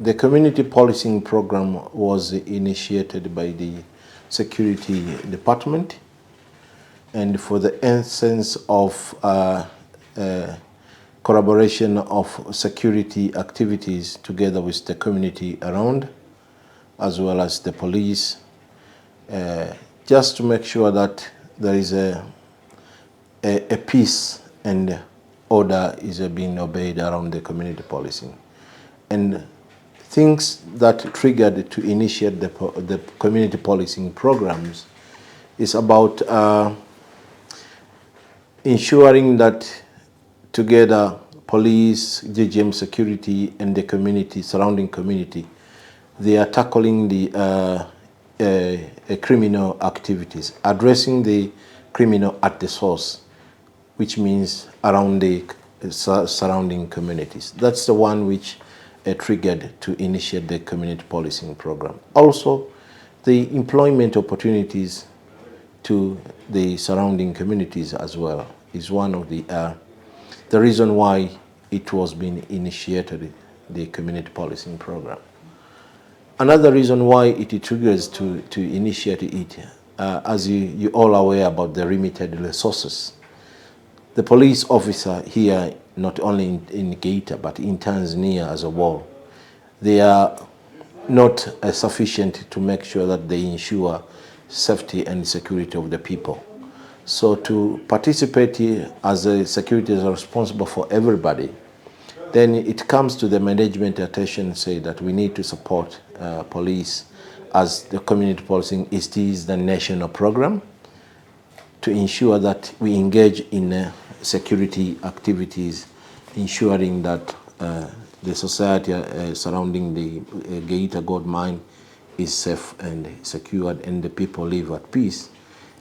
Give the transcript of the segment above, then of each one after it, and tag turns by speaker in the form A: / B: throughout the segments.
A: the community policing program was initiated by the security department, and for the essence of collaboration of security activities together with the community around, as well as the police, just to make sure that there is a peace and order is being obeyed around the community policing. And things that triggered to initiate the community policing programs is about ensuring that together police, GGM security, and the community, surrounding community, they are tackling the criminal activities, addressing the criminal at the source, which means around the surrounding communities. That's the one which triggered to initiate the community policing program. Also, the employment opportunities to the surrounding communities as well is one of the reason why it was being initiated, the community policing program. Another reason why it triggers to initiate it, as you all aware about the limited resources. The police officer here, not only in Geita, but in Tanzania as a whole, they are not sufficient to make sure that they ensure safety and security of the people. So to participate here as a security is responsible for everybody, then it comes to the management attention, say that we need to support police as the community policing is the national program to ensure that we engage in security activities, ensuring that the society surrounding the Geita gold mine is safe and secured and the people live at peace,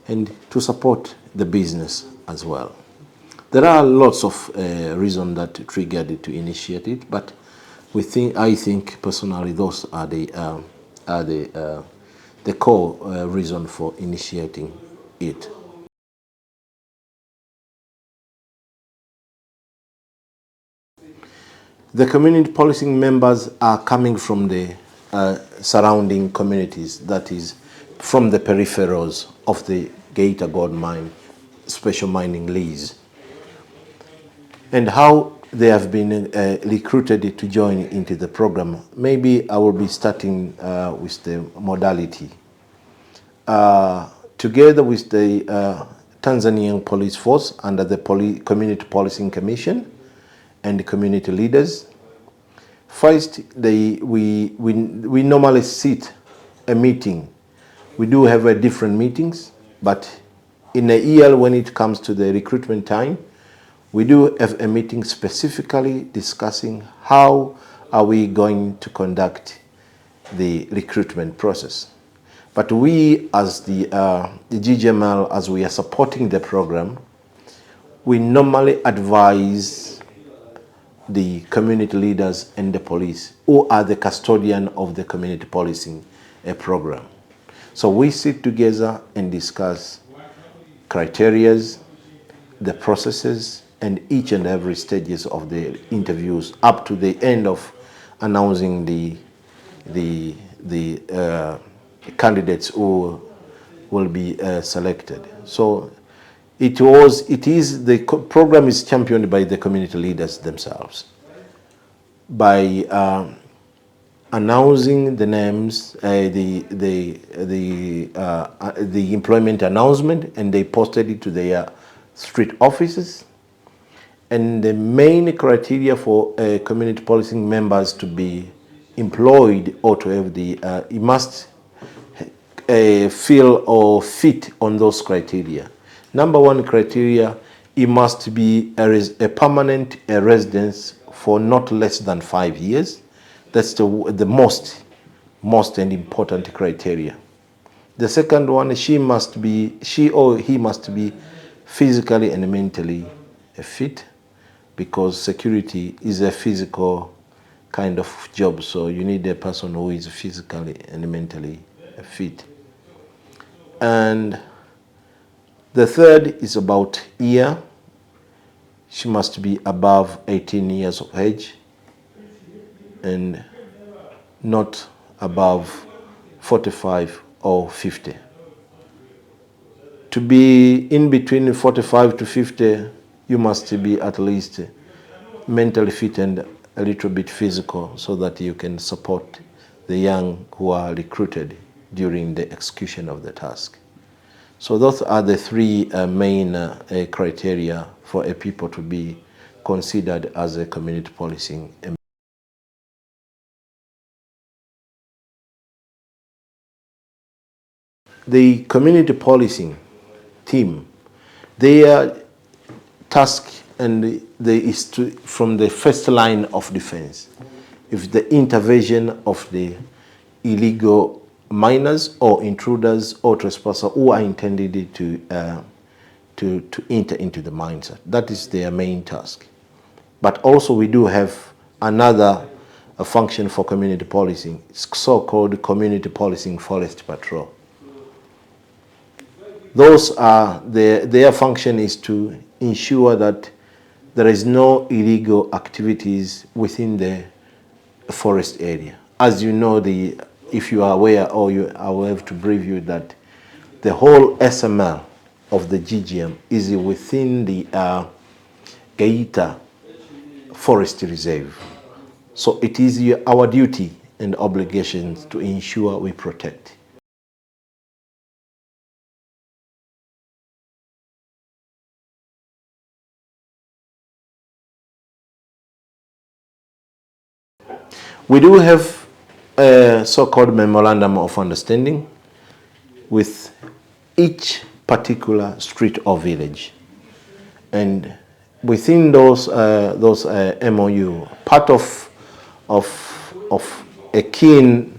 A: and to support the business as well. There are lots of reasons that triggered it to initiate it, but I think personally those are the core reason for initiating it. The community policing members are coming from the surrounding communities, that is, from the peripherals of the Geita gold mine, special mining lease. And how they have been recruited to join into the program. Maybe I will be starting with the modality. Together with the Tanzanian police force under the Community Policing Commission and the community leaders, first we normally sit a meeting. We do have different meetings, but in a year when it comes to the recruitment time, we do have a meeting specifically discussing how are we going to conduct the recruitment process. But we, as the GGML, as we are supporting the program, we normally advise the community leaders and the police, who are the custodian of the community policing program. So we sit together and discuss criteria, the processes, and each and every stages of the interviews up to the end of announcing the candidates who will be selected. So the program is championed by the community leaders themselves by announcing the names, the employment announcement, and they posted it to their street offices. And the main criteria for community policing members to be employed or to have you must feel or fit on those criteria. Number one criteria, it must be a permanent I for not less than 5 years. That's the most and important criteria. The second one, she or he must be physically and mentally fit, because security is a physical kind of job, so you need a person who is physically and mentally fit. And the third is about year. She must be above 18 years of age. And not above 45 or 50. To be in between 45 to 50, you must be at least mentally fit and a little bit physical so that you can support the young who are recruited during the execution of the task. So those are the three main criteria for a people to be considered as a community policing. The community policing team, their task and is from the first line of defense. If the intervention of the illegal miners or intruders or trespassers who are intended to enter into the mines, that is their main task. But also we do have another function for community policing, so-called community policing forest patrol. Those are their function is to ensure that there is no illegal activities within the forest area. As you know, if you are aware, or I will have to brief you that the whole SML of the GGM is within the Geita Forest Reserve. So it is our duty and obligations to ensure we protect. We do have a so-called memorandum of understanding with each particular street or village. And within those MOU, part of a key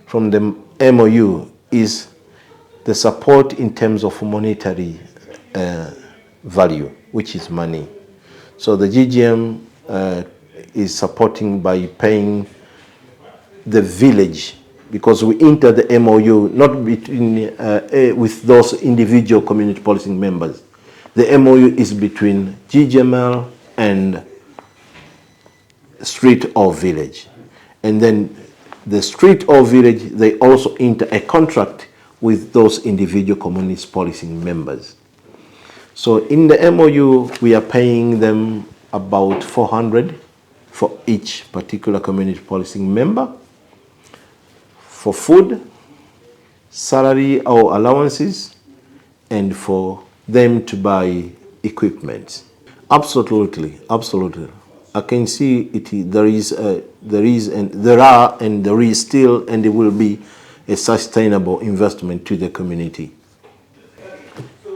A: from the MOU is the support in terms of monetary value, which is money. So the GGM is supporting by paying the village, because we enter the MOU not between with those individual community policing members. The MOU is between GGML and street or village. And then the street or village, they also enter a contract with those individual community policing members. So in the MOU, we are paying them about 400 for each particular community policing member, for food, salary or allowances, and for them to buy equipment. Absolutely, absolutely. I can see there is still, and there will be a sustainable investment to the community.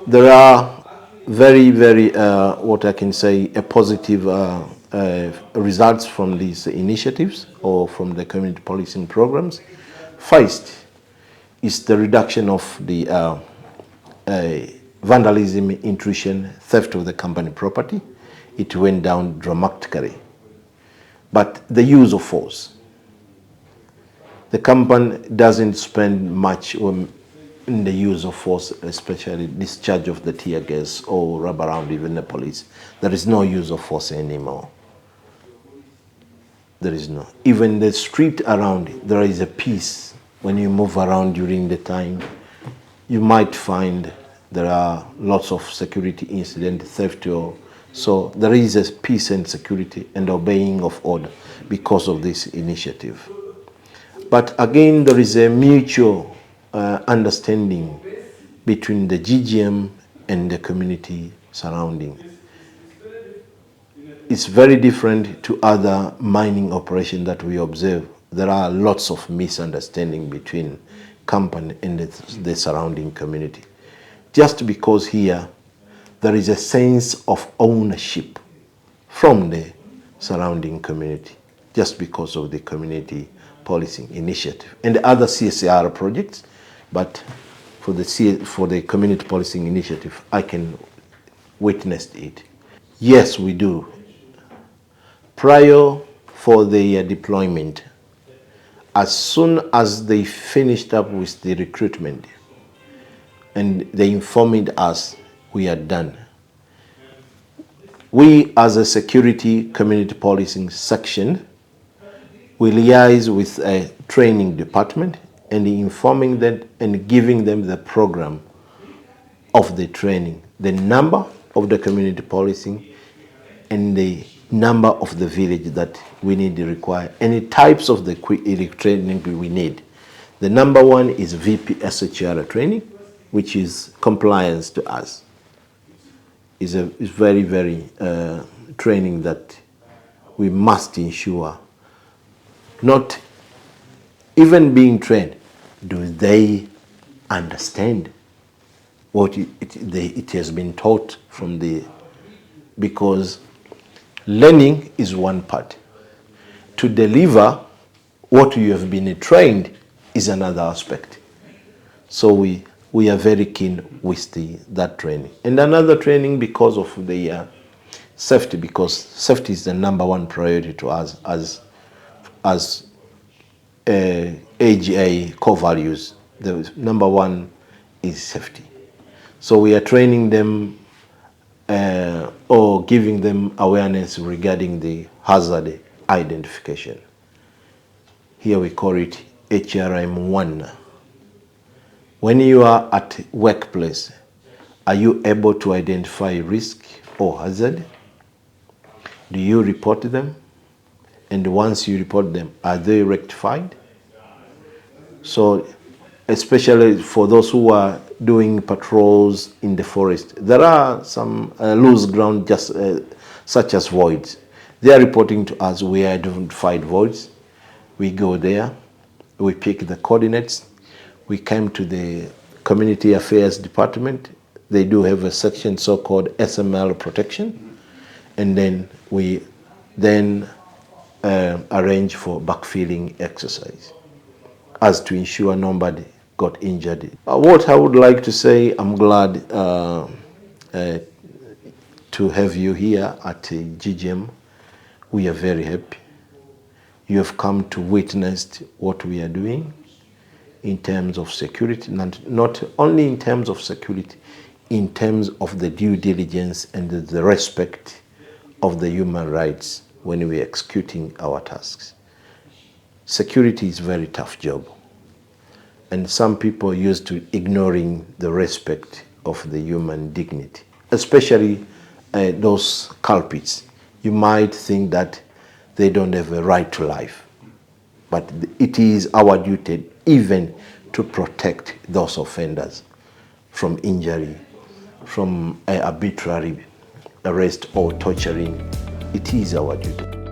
A: There are very, very, what I can say, a positive results from these initiatives or from the community policing programs. First is the reduction of the vandalism, intrusion, theft of the company property. It went down dramatically. But the use of force. The company doesn't spend much in the use of force, especially discharge of the tear gas or rubber round, even the police. There is no use of force anymore. There is no. Even the street around it, there is a peace. When you move around during the time, you might find there are lots of security incidents, theft, so there is a peace and security and obeying of order because of this initiative. But again, there is a mutual understanding between the GGM and the community surrounding. It's very different to other mining operations that we observe. There are lots of misunderstanding between company and the surrounding community. Just because here there is a sense of ownership from the surrounding community, just because of the community policing initiative and the other CSR projects. But for the community policing initiative, I can witness it. Yes, we do. Prior for the deployment, as soon as they finished up with the recruitment and they informed us we are done, we as a security community policing section, we liaise with training department and informing them and giving them the program of the training, the number of the community policing and the number of the village that we need to require, any types of the training we need. The number one is VP SHR training, which is compliance to us. Is very, very training that we must ensure. Not even being trained, do they understand what it has been taught from the, because learning is one part. To deliver what you have been trained is another aspect. So we are very keen with that training. And another training because of the safety, because safety is the number one priority to us as AGA core values. The number one is safety. So we are training them or giving them awareness regarding the hazard identification. Here we call it HRM1. When you are at workplace, are you able to identify risk or hazard? Do you report them? And once you report them, are they rectified? So, especially for those who are doing patrols in the forest, there are some loose ground, just such as voids. They are reporting to us, we identified voids. We go there, we pick the coordinates, we came to the Community Affairs Department. They do have a section so-called SML protection, and then we arrange for backfilling exercise as to ensure nobody got injured. What I would like to say, I'm glad to have you here at GGM. We are very happy. You have come to witness what we are doing in terms of security, not only in terms of security, in terms of the due diligence and the respect of the human rights when we are executing our tasks. Security is a very tough job, and some people are used to ignoring the respect of the human dignity, especially those culprits. You might think that they don't have a right to life, but it is our duty even to protect those offenders from injury, from arbitrary arrest or torturing. It is our duty.